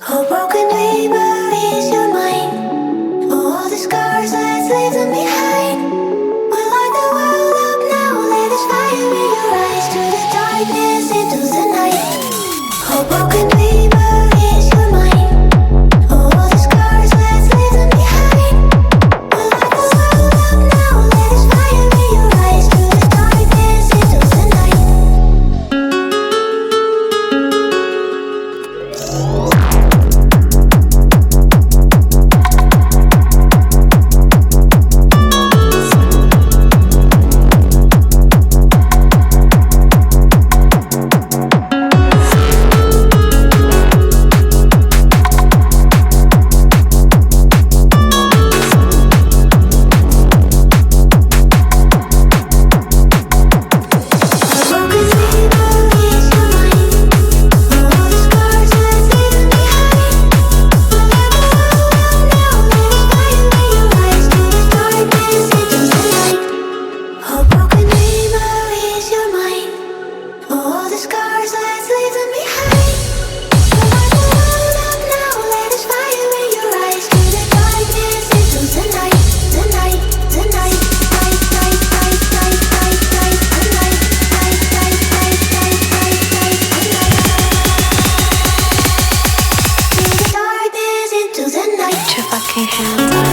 Oh, broken dreamer, is your mind? Oh, all the scars, let's leave them behind. We'll light the world up now, let us fire in your eyes. To the darkness, into the night. Oh, broken dreamer, is your mind? Oh, all the scars, let's leave them behind. We'll light the world up now, let us fire in your eyes. To the darkness, into the night. Your fucking hands up.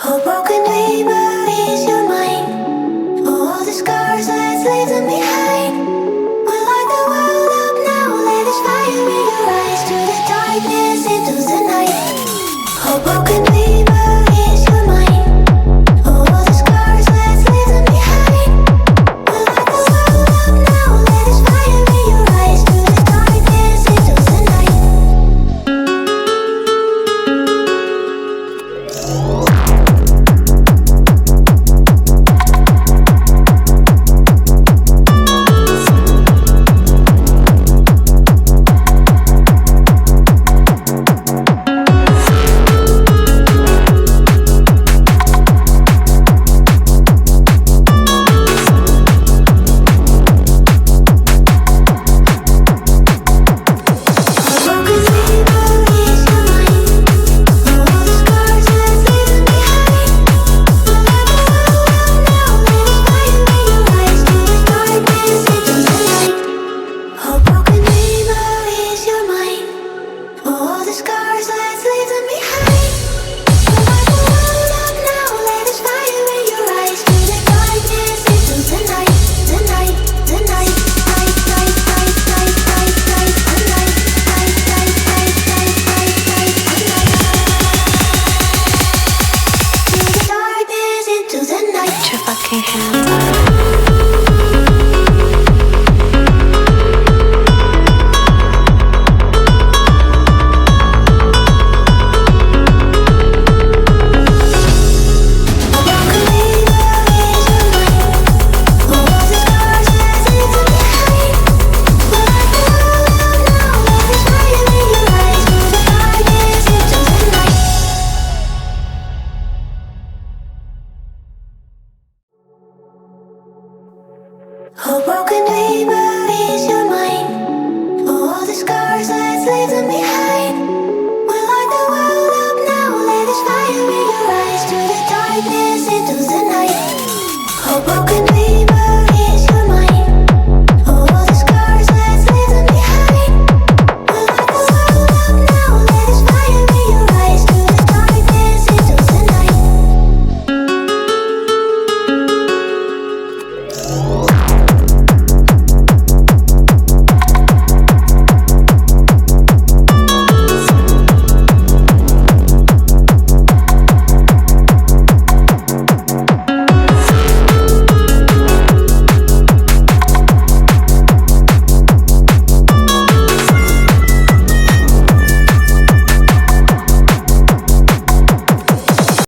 Oh, broken dreamer, is your mind? Oh, all the scars, let's leave them behind. We'll light the world up now, let us fire in your eyes. To the darkness, into the night. Oh, broken dreamer.